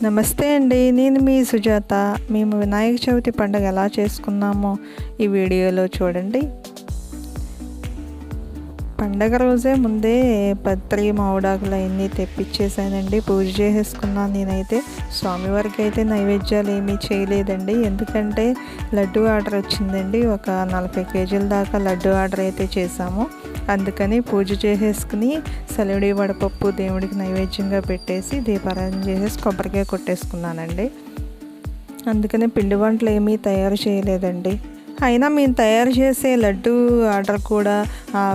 నమస్తే అండి, నేను మీ సుజాత. మేము వినాయక చవితి పండుగ ఎలా చేసుకున్నామో ఈ వీడియోలో చూడండి. పండగ రోజే ముందే పత్రి మామిడాకులు అవన్నీ తెప్పించేసానండి. పూజ చేసేసుకున్నాను. నేనైతే స్వామివారికి అయితే నైవేద్యాలు ఏమీ చేయలేదండి, ఎందుకంటే లడ్డు ఆర్డర్ వచ్చిందండి. ఒక 40 కేజీల దాకా లడ్డు ఆర్డర్ అయితే చేసాము. అందుకని పూజ చేసేసుకుని సలివిడి వడపప్పు దేవుడికి నైవేద్యంగా పెట్టేసి దీపారాధన చేసేసి కొబ్బరికాయ కొట్టేసుకున్నానండి. అందుకని పిండి వంటలు ఏమీ తయారు చేయలేదండి. అయినా మేము తయారు చేసే లడ్డు ఆర్డర్ కూడా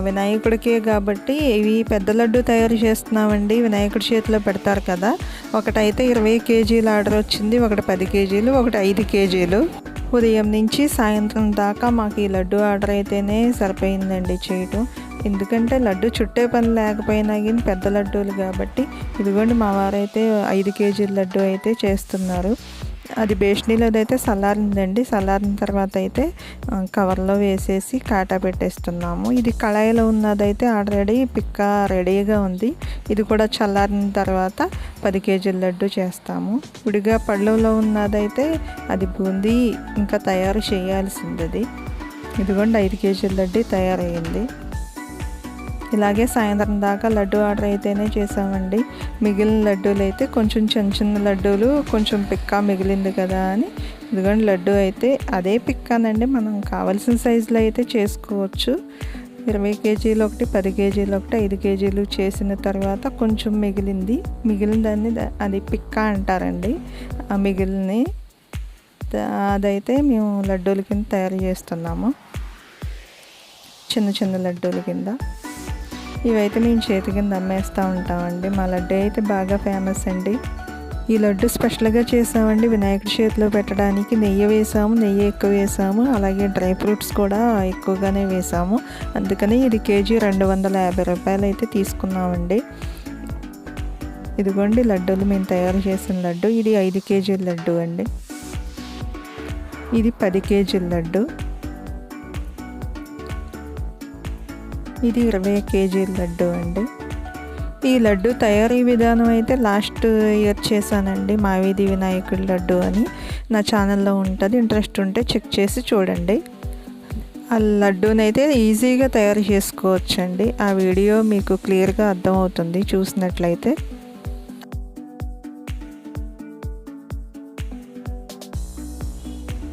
వినాయకుడికే కాబట్టి ఇవి పెద్ద లడ్డు తయారు చేస్తున్నామండి. వినాయకుడి చేతిలో పెడతారు కదా, ఒకటైతే 20 కేజీల ఆర్డర్ వచ్చింది, ఒకటి 10 కేజీలు, ఒకటి 5 కేజీలు. ఉదయం నుంచి సాయంత్రం దాకా మాకు ఈ లడ్డు ఆర్డర్ అయితేనే సరిపోయిందండి చేయటం. ఎందుకంటే లడ్డు చుట్టే పని లేకపోయినా కానీ పెద్ద లడ్డూలు కాబట్టి. ఇదిగోండి మా వారైతే 5 కేజీల లడ్డు అయితే చేస్తున్నారు. అది బేషనీలోది అయితే చల్లారిందండి. చల్లారిన తర్వాత అయితే కవర్లో వేసేసి కాటా పెట్టేస్తున్నాము. ఇది కళాయిలో ఉన్నదైతే ఆల్రెడీ పిక్క రెడీగా ఉంది. ఇది కూడా చల్లారిన తర్వాత 10 కేజీల లడ్డు చేస్తాము. విడిగా పళ్ళులో ఉన్నదైతే అది బూందీ ఇంకా తయారు చేయాల్సింది. అది ఇదిగోండి 5 కేజీల లడ్డు తయారయ్యింది. ఇలాగే సాయంత్రం దాకా లడ్డు ఆర్డర్ అయితేనే చేసామండి. మిగిలిన లడ్డూలు అయితే కొంచెం చిన్న చిన్న లడ్డూలు, కొంచెం పిక్క మిగిలింది కదా అని ఇదిగోండి లడ్డు అయితే అదే పిక్కానండి. మనం కావాల్సిన సైజులో అయితే చేసుకోవచ్చు. 20 కేజీలు ఒకటి, 10 కేజీలు ఒకటి, 5 కేజీలు చేసిన తర్వాత కొంచెం మిగిలిన దాన్ని అది పిక్క అంటారండి. ఆ మిగిలిన అదైతే మేము లడ్డూల కింద తయారు చేస్తున్నాము, చిన్న చిన్న లడ్డూల కింద. ఇవైతే మేము చేతి కింద అమ్మేస్తూ ఉంటామండి. మా లడ్డు అయితే బాగా ఫేమస్ అండి. ఈ లడ్డు స్పెషల్గా చేసామండి వినాయకుడి చేతిలో పెట్టడానికి. నెయ్యి వేసాము, నెయ్యి ఎక్కువ వేసాము, అలాగే డ్రై ఫ్రూట్స్ కూడా ఎక్కువగానే వేసాము. అందుకని ఇది కేజీ 250 రూపాయలు అయితే తీసుకున్నామండి. ఇదిగోండి లడ్డూలు మేము తయారు చేసిన లడ్డు. ఇది 5 కేజీల లడ్డు అండి. ఇది 10 కేజీల లడ్డు. ఇది 20 కేజీల లడ్డు అండి. ఈ లడ్డు తయారీ విధానం అయితే లాస్ట్ ఇయర్ చేశానండి. మా వీధి వినాయకుడి లడ్డు అని నా ఛానల్లో ఉంటుంది, ఇంట్రెస్ట్ ఉంటే చెక్ చేసి చూడండి. ఆ లడ్డూనైతే ఈజీగా తయారు చేసుకోవచ్చండి. ఆ వీడియో మీకు క్లియర్గా అర్థమవుతుంది చూసినట్లయితే.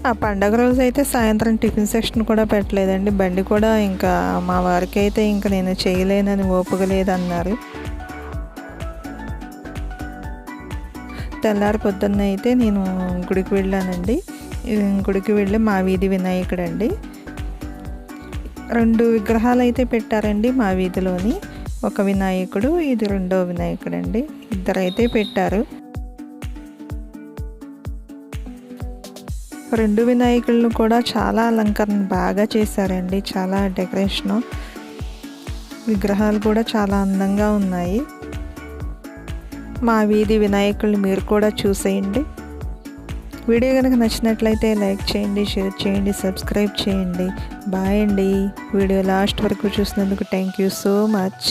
ఆ పండగ రోజు అయితే సాయంత్రం టిఫిన్ సెక్షన్ కూడా పెట్టలేదండి. బండి కూడా ఇంకా మా వారికి అయితే ఇంకా నేను చేయలేనని ఓపిక లేదన్నారు. తెల్లారి పొద్దున్న అయితే నేను గుడికి వెళ్ళానండి. గుడికి వెళ్ళి మా వీధి వినాయకుడు అండి. 2 విగ్రహాలు అయితే పెట్టారండి మా వీధిలోని. ఒక వినాయకుడు, ఇది 2వ వినాయకుడు అండి. ఇద్దరైతే పెట్టారు. 2 వినాయకులను కూడా చాలా అలంకరణ బాగా చేశారండి. చాలా డెకరేషను, విగ్రహాలు కూడా చాలా అందంగా ఉన్నాయి. మా వీధి వినాయకుల్ని మీరు కూడా చూసేయండి. వీడియో కనుక నచ్చినట్లయితే లైక్ చేయండి, షేర్ చేయండి, సబ్స్క్రైబ్ చేయండి. బాయ్ అండి. వీడియో లాస్ట్ వరకు చూసినందుకు థ్యాంక్ యూ సో మచ్.